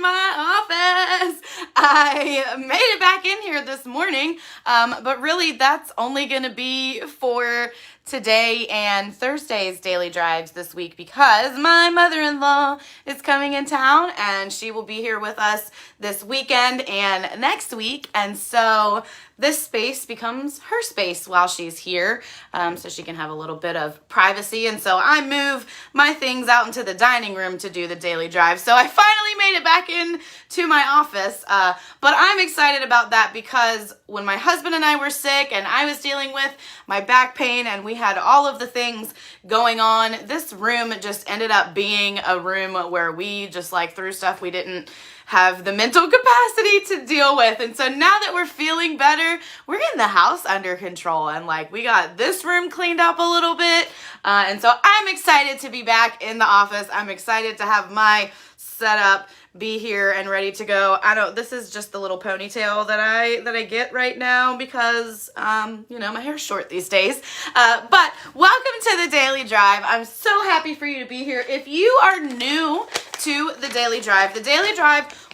my office. I made it back in here this morning, but really that's only going to be for today and Thursday's daily drives this week because my mother-in-law is coming in town and she will be here with us this weekend and next week. And so this space becomes her space while she's here, so she can have a little bit of privacy. And so I move my things out into the dining room to do the daily drive. So I finally made it back in to my office, but I'm excited about that because when my husband and I were sick and I was dealing with my back pain and we had all of the things going on, this room just ended up being a room where we just like threw stuff we didn't have the mental capacity to deal with. And so now that we're feeling better, we're getting the house under control and like we got this room cleaned up a little bit. And so I'm excited to be back in the office. I'm excited to have my setup be here and ready to go. This is just the little ponytail that I get right now because, my hair's short these days. But welcome to the Daily Drive. I'm so happy for you to be here. If you are new to the Daily Drive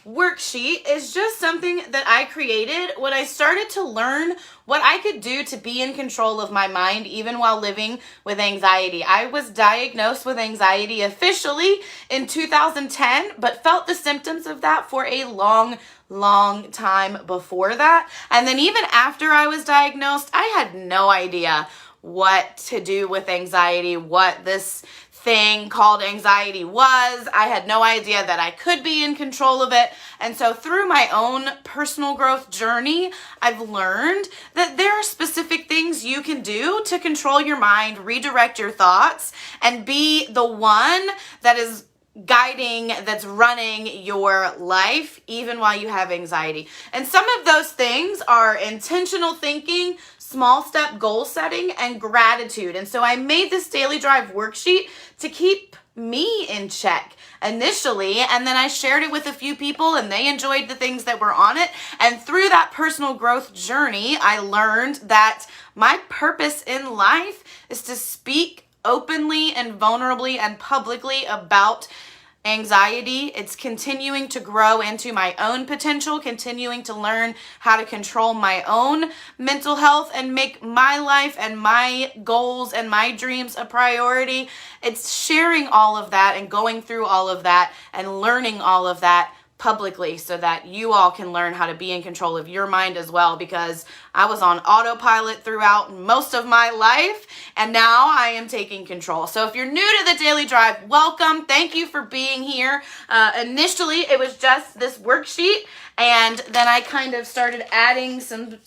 worksheet is just something that I created when I started to learn what I could do to be in control of my mind even while living with anxiety. I was diagnosed with anxiety officially in 2010, but felt the symptoms of that for a long time before that. And then even after I was diagnosed, I had no idea what to do with anxiety, what this thing called anxiety was. I had no idea that I could be in control of it. And so through my own personal growth journey, I've learned that there are specific things you can do to control your mind, redirect your thoughts, and be the one that is that's running your life even while you have anxiety. And some of those things are intentional thinking, small step goal setting, and gratitude. And so I made this daily drive worksheet to keep me in check initially, and then I shared it with a few people and they enjoyed the things that were on it. And through that personal growth journey, I learned that my purpose in life is to speak openly and vulnerably and publicly about anxiety. It's continuing to grow into my own potential, continuing to learn how to control my own mental health and make my life and my goals and my dreams a priority. It's sharing all of that and going through all of that and learning all of that publicly so that you all can learn how to be in control of your mind as well, because I was on autopilot throughout most of my life and now I am taking control. So if you're new to the Daily Drive, welcome. Thank you for being here. Initially, it was just this worksheet, and then I kind of started adding some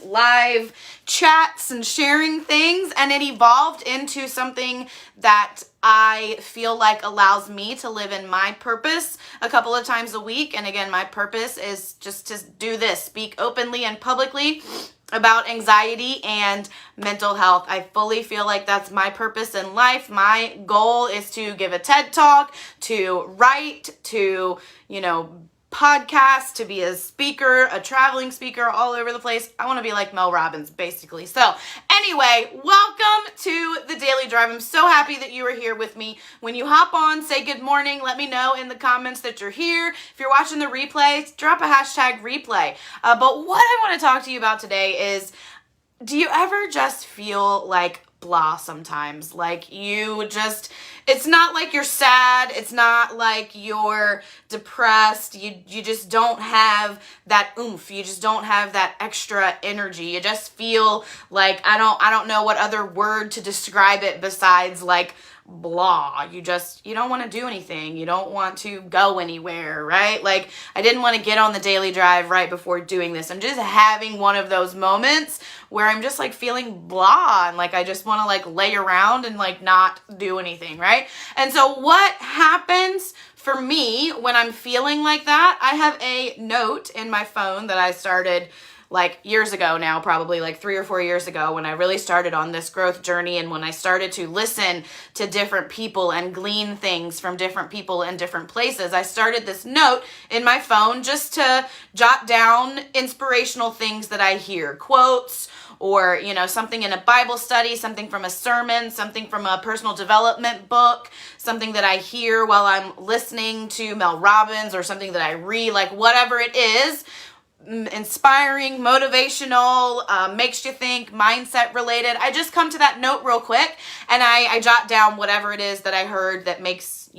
live chats and sharing things, and it evolved into something that I feel like allows me to live in my purpose a couple of times a week. And again, my purpose is just to do this, speak openly and publicly about anxiety and mental health. I fully feel like that's my purpose in life. My goal is to give a TED Talk, to write, to, podcast, to be a speaker, a traveling speaker all over the place. I want to be like Mel Robbins, basically. So anyway, welcome to the Daily Drive. I'm so happy that you are here with me. When you hop on, say good morning. Let me know in the comments that you're here. If you're watching the replay, drop a hashtag replay. But what I want to talk to you about today is, do you ever just feel like blah sometimes? Like it's not like you're sad. It's not like you're depressed. You just don't have that oomph. You just don't have that extra energy. You just feel like, I don't know what other word to describe it besides like blah. You don't want to do anything. You don't want to go anywhere, right? Like I didn't want to get on the Daily Drive right before doing this. I'm just having one of those moments where I'm just like feeling blah and like I just want to like lay around and like not do anything, right? And so what happens for me when I'm feeling like that, I have a note in my phone that I started like years ago now, probably like 3 or 4 years ago, when I really started on this growth journey and when I started to listen to different people and glean things from different people in different places. I started this note in my phone just to jot down inspirational things that I hear, quotes or, something in a Bible study, something from a sermon, something from a personal development book, something that I hear while I'm listening to Mel Robbins, or something that I read, like whatever it is, inspiring, motivational, makes you think, mindset related. I just come to that note real quick and I jot down whatever it is that I heard that makes,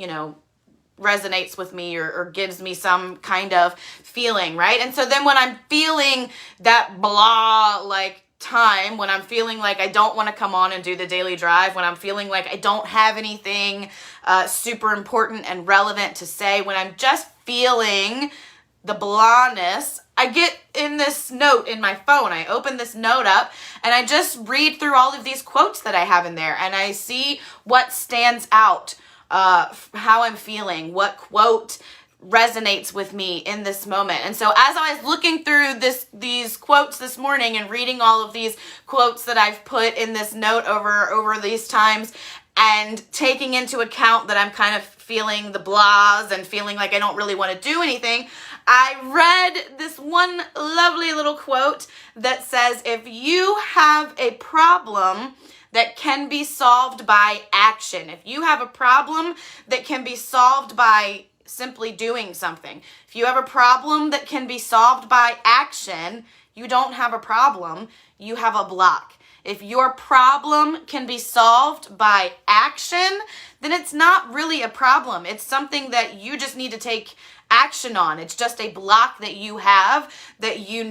resonates with me or gives me some kind of feeling, right? And so then when I'm feeling that blah, like time, when I'm feeling like I don't want to come on and do the daily drive, when I'm feeling like I don't have anything super important and relevant to say, when I'm just feeling the blahness, I get in this note in my phone. I open this note up and I just read through all of these quotes that I have in there, and I see what stands out, how I'm feeling, what quote resonates with me in this moment. And so as I was looking through these quotes this morning and reading all of these quotes that I've put in this note over these times, and taking into account that I'm kind of feeling the blahs and feeling like I don't really want to do anything, I read this one lovely little quote that says, if you have a problem that can be solved by action, if you have a problem that can be solved by simply doing something, if you have a problem that can be solved by action, you don't have a problem, you have a block. If your problem can be solved by action, then it's not really a problem. It's something that you just need to take action on. It's just a block that you have that you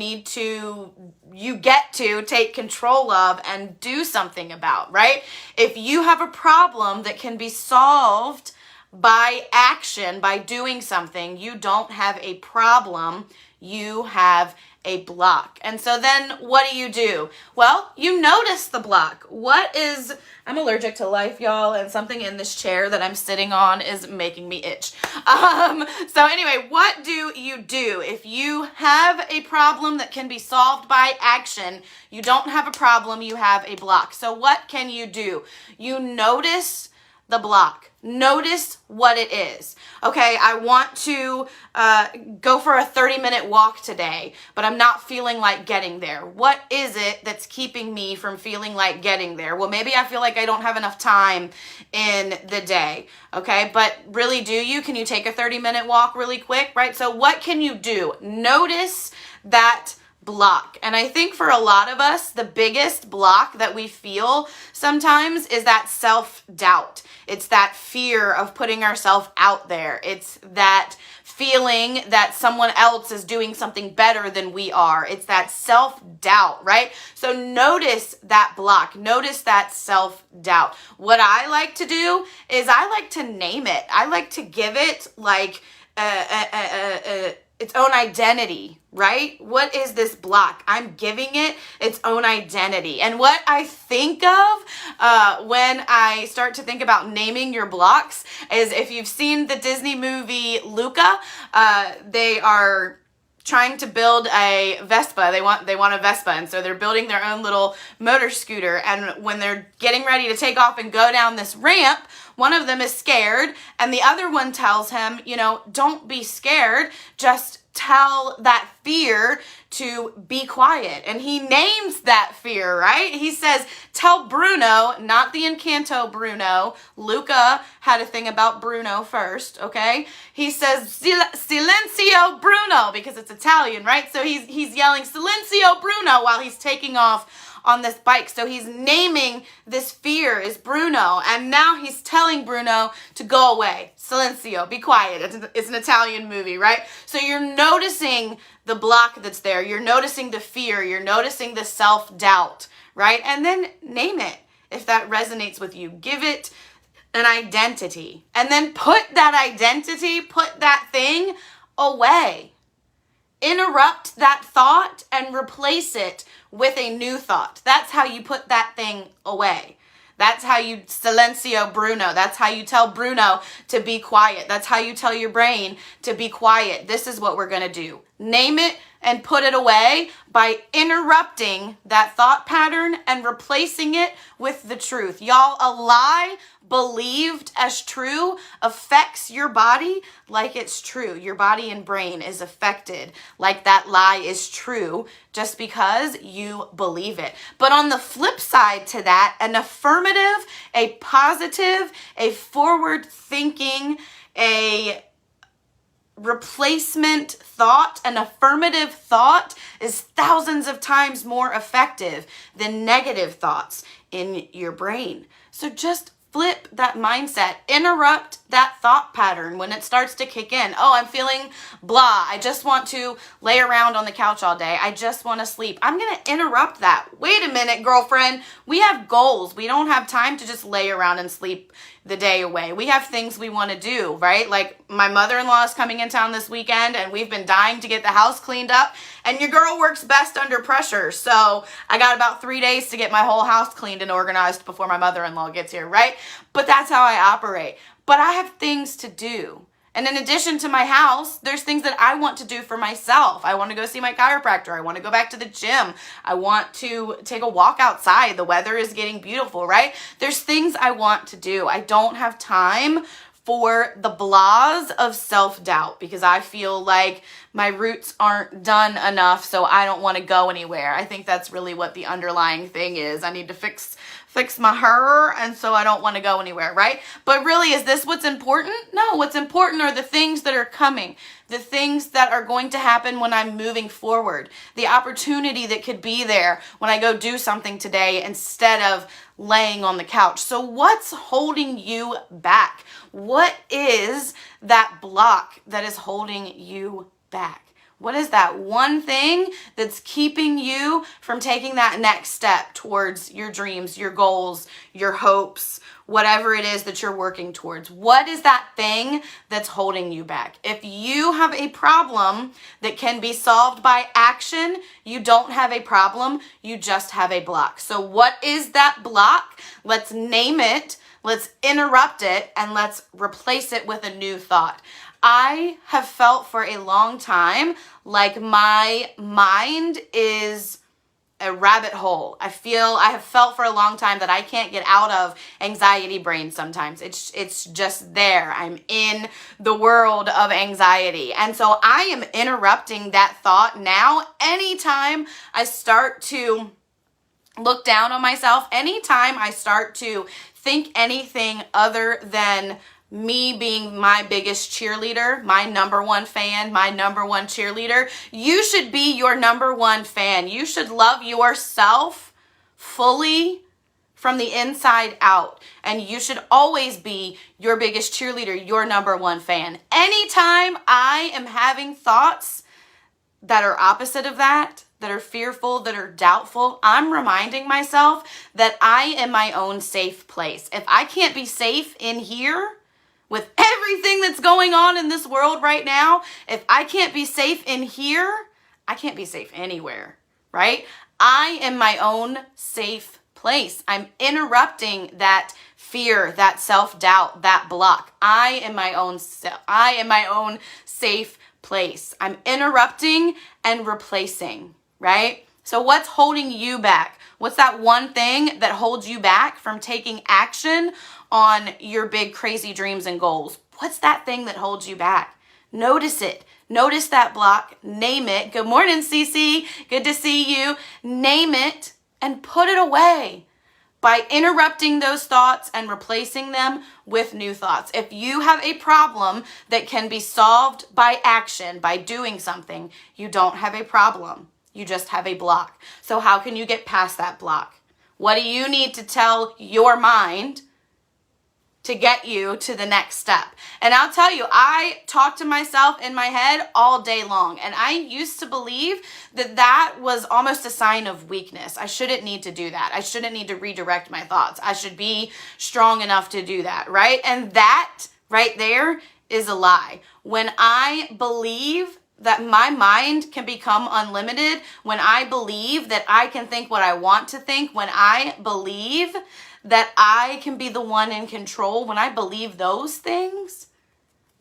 get to take control of and do something about, right? If you have a problem that can be solved by action, by doing something, you don't have a problem, you have a block. And so then what do? Well, you notice the block. I'm allergic to life, y'all, and something in this chair that I'm sitting on is making me itch. So anyway, what do? If you have a problem that can be solved by action, you don't have a problem, you have a block. So what can you do? You notice the block. Notice what it is. Okay, I want to go for a 30-minute walk today, but I'm not feeling like getting there. What is it that's keeping me from feeling like getting there? Well, maybe I feel like I don't have enough time in the day. Okay, but really, can you take a 30-minute walk really quick, right? So what can you do? Notice that block. And I think for a lot of us, the biggest block that we feel sometimes is that self-doubt. It's that fear of putting ourselves out there. It's that feeling that someone else is doing something better than we are. It's that self-doubt, right? So notice that block. Notice that self-doubt. What I like to do is I like to name it. I like to give it like its own identity, right? What is this block? I'm giving it its own identity. And what I think of when I start to think about naming your blocks is, if you've seen the Disney movie Luca, they are trying to build a Vespa. They want a Vespa, and so they're building their own little motor scooter. And when they're getting ready to take off and go down this ramp, one of them is scared, and the other one tells him, don't be scared, just tell that fear to be quiet. And he names that fear, right? He says, tell Bruno, not the Encanto Bruno. Luca had a thing about Bruno first, okay? He says, Silenzio Bruno, because it's Italian, right? So he's yelling, Silenzio Bruno, while he's taking off on this bike. So he's naming this fear is Bruno, and now he's telling Bruno to go away. Silenzio, be quiet. It's an Italian movie, right? So you're noticing the block that's there. You're noticing the fear. You're noticing the self-doubt, right? And then name it if that resonates with you. Give it an identity. And then put that thing away. Interrupt that thought and replace it with a new thought. That's how you put that thing away. That's how you Silenzio Bruno. That's how you tell Bruno to be quiet. That's how you tell your brain to be quiet. This is what we're going to do. Name it and put it away by interrupting that thought pattern and replacing it with the truth. Y'all, a lie believed as true affects your body like it's true. Your body and brain is affected like that lie is true just because you believe it. But on the flip side to that, an affirmative, a positive, a forward thinking, a replacement thought, an affirmative thought is thousands of times more effective than negative thoughts in your brain. So just flip that mindset, interrupt that thought pattern when it starts to kick in. Oh, I'm feeling blah. I just want to lay around on the couch all day. I just want to sleep. I'm going to interrupt that. Wait a minute, girlfriend. We have goals. We don't have time to just lay around and sleep the day away. We have things we want to do, right? Like my mother-in-law is coming in town this weekend and we've been dying to get the house cleaned up, and your girl works best under pressure. So I got about 3 days to get my whole house cleaned and organized before my mother-in-law gets here, right? But that's how I operate. But I have things to do. And in addition to my house, there's things that I want to do for myself. I want to go see my chiropractor. I want to go back to the gym. I want to take a walk outside. The weather is getting beautiful, right? There's things I want to do. I don't have time for the blahs of self-doubt because I feel like my roots aren't done enough, so I don't want to go anywhere. I think that's really what the underlying thing is. I need to fix my hair, and so I don't want to go anywhere, right? But really, is this what's important? No, what's important are the things that are coming, the things that are going to happen when I'm moving forward, the opportunity that could be there when I go do something today instead of laying on the couch. So what's holding you back? What is that block that is holding you back? What is that one thing that's keeping you from taking that next step towards your dreams, your goals, your hopes, whatever it is that you're working towards? What is that thing that's holding you back? If you have a problem that can be solved by action, you don't have a problem, you just have a block. So what is that block? Let's name it, let's interrupt it, and let's replace it with a new thought. I have felt for a long time like my mind is a rabbit hole. I have felt for a long time that I can't get out of anxiety brain sometimes. It's just there. I'm in the world of anxiety. And so I am interrupting that thought now. Anytime I start to look down on myself, anytime I start to think anything other than me being my biggest cheerleader, my number one fan, my number one cheerleader, you should be your number one fan. You should love yourself fully from the inside out. And you should always be your biggest cheerleader, your number one fan. Anytime I am having thoughts that are opposite of that are fearful, that are doubtful, I'm reminding myself that I am my own safe place. If I can't be safe in here, with everything that's going on in this world right now, if I can't be safe in here, I can't be safe anywhere, right? I am my own safe place. I'm interrupting that fear, that self-doubt, that block. I am my own safe place. I'm interrupting and replacing, right? So what's holding you back? What's that one thing that holds you back from taking action on your big crazy dreams and goals? What's that thing that holds you back? Notice it. Notice that block. Name it. Good morning, Cece. Good to see you. Name it and put it away by interrupting those thoughts and replacing them with new thoughts. If you have a problem that can be solved by action, by doing something, you don't have a problem. You just have a block. So how can you get past that block? What do you need to tell your mind to get you to the next step? And I'll tell you, I talk to myself in my head all day long. And I used to believe that that was almost a sign of weakness. I shouldn't need to do that. I shouldn't need to redirect my thoughts. I should be strong enough to do that, right? And that right there is a lie. When I believe that my mind can become unlimited, when I believe that I can think what I want to think, when I believe that I can be the one in control, when I believe those things,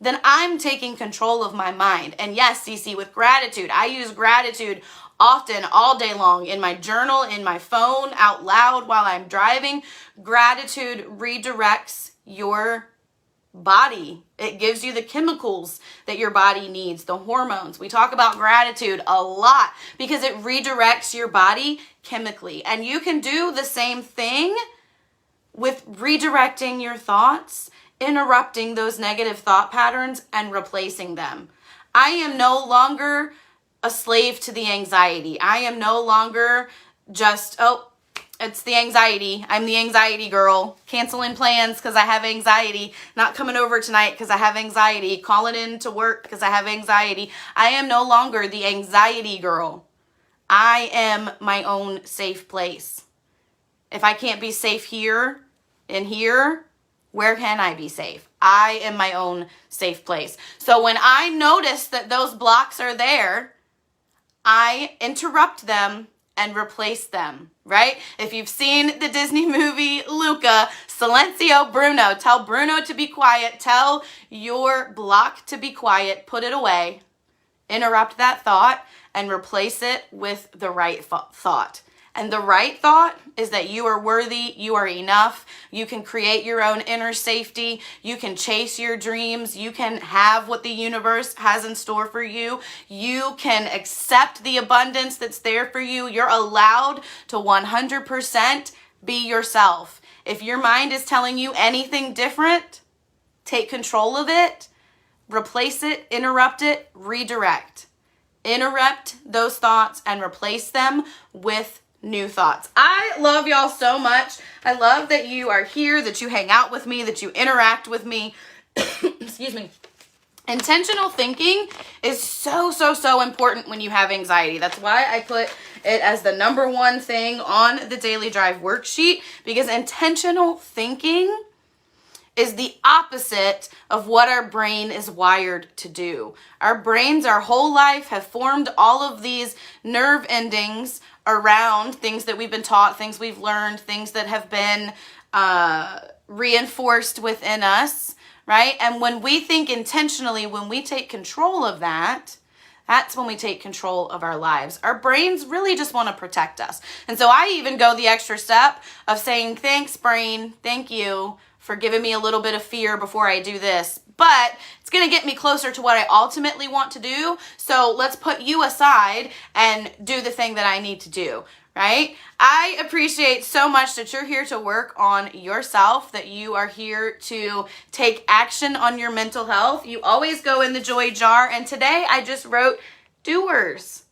then I'm taking control of my mind. And yes, Cece, with gratitude, I use gratitude often, all day long, in my journal, in my phone, out loud while I'm driving. Gratitude redirects your body. It gives you the chemicals that your body needs, the hormones. We talk about gratitude a lot because it redirects your body chemically. And you can do the same thing with redirecting your thoughts, interrupting those negative thought patterns and replacing them. I am no longer a slave to the anxiety. I am no longer just, it's the anxiety. I'm the anxiety girl. Canceling plans because I have anxiety. Not coming over tonight because I have anxiety. Calling in to work because I have anxiety. I am no longer the anxiety girl. I am my own safe place. If I can't be safe here and here, where can I be safe? I am my own safe place. So when I notice that those blocks are there, I interrupt them and replace them, right? If you've seen the Disney movie Luca, Silencio Bruno, tell Bruno to be quiet, tell your block to be quiet, put it away, interrupt that thought, and replace it with the right thought. And the right thought is that you are worthy, you are enough, you can create your own inner safety, you can chase your dreams, you can have what the universe has in store for you, you can accept the abundance that's there for you. You're allowed to 100% be yourself. If your mind is telling you anything different, take control of it, replace it, interrupt it, redirect. Interrupt those thoughts and replace them with new thoughts. I love y'all so much. I love that you are here, that you hang out with me, that you interact with me. Excuse me. Intentional thinking is so important when you have anxiety. That's why I put it as the number one thing on the Daily Drive worksheet, because intentional thinking is the opposite of what our brain is wired to do. Our brains, our whole life, have formed all of these nerve endings around things that we've been taught, things we've learned, things that have been reinforced within us, right? And when we think intentionally, when we take control of that, that's when we take control of our lives. Our brains really just want to protect us. And so I even go the extra step of saying, thanks, brain, thank you for giving me a little bit of fear before I do this. But it's going to get me closer to what I ultimately want to do. So let's put you aside and do the thing that I need to do, right? I appreciate so much that you're here to work on yourself, that you are here to take action on your mental health. You always go in the joy jar. And today I just wrote doers.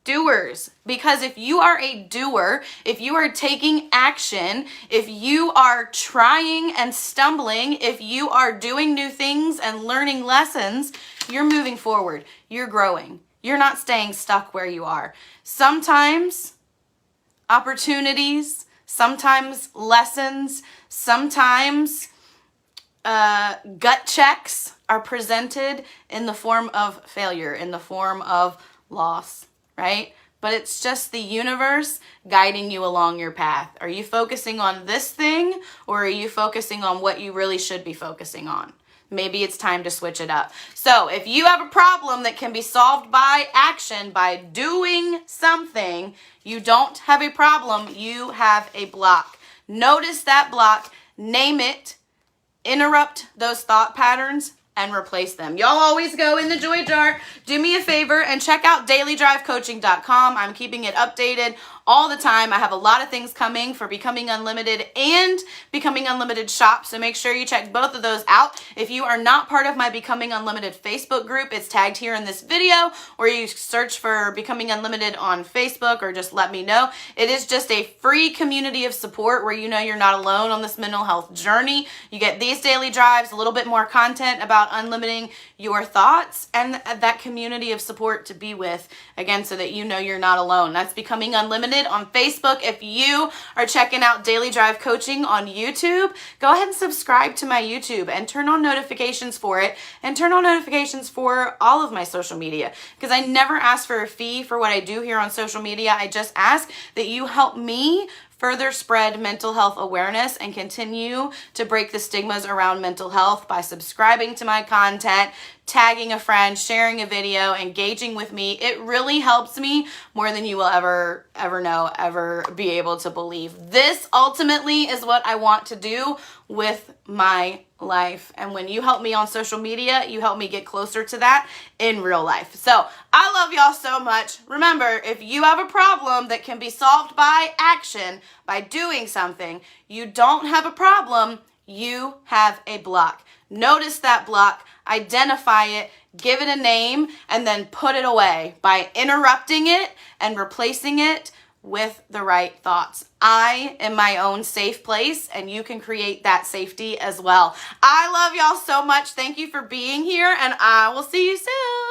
Doers. Because if you are a doer, if you are taking action, if you are trying and stumbling, if you are doing new things and learning lessons, you're moving forward. You're growing. You're not staying stuck where you are. Sometimes opportunities, sometimes lessons, sometimes gut checks are presented in the form of failure, in the form of loss, right? But it's just the universe guiding you along your path. Are you focusing on this thing, or are you focusing on what you really should be focusing on? Maybe it's time to switch it up. So if you have a problem that can be solved by action, by doing something, you don't have a problem, you have a block. Notice that block, name it, interrupt those thought patterns, and replace them. Y'all always go in the joy jar. Do me a favor and check out dailydrivecoaching.com. I'm keeping it updated all the time. I have a lot of things coming for Becoming Unlimited and Becoming Unlimited shop, so make sure you check both of those out. If you are not part of my Becoming Unlimited Facebook group, it's tagged here in this video, or you search for Becoming Unlimited on Facebook, or just let me know. It is just a free community of support where you know you're not alone on this mental health journey. You get these daily drives, a little bit more content about unlimiting your thoughts, and that community of support to be with, again, so that you know you're not alone. That's Becoming Unlimited on Facebook. If you are checking out Daily Drive Coaching on YouTube, go ahead and subscribe to my YouTube and turn on notifications for it, and turn on notifications for all of my social media, because I never ask for a fee for what I do here on social media. I just ask that you help me further spread mental health awareness and continue to break the stigmas around mental health by subscribing to my content, tagging a friend, sharing a video, engaging with me. It really helps me more than you will ever know, ever be able to believe. This ultimately is what I want to do with my life. And when you help me on social media, you help me get closer to that in real life. So I love y'all so much. Remember, if you have a problem that can be solved by action, by doing something, you don't have a problem, you have a block. Notice that block, identify it, give it a name, and then put it away by interrupting it and replacing it with the right thoughts. I am my own safe place, and you can create that safety as well. I love y'all so much. Thank you for being here, and I will see you soon.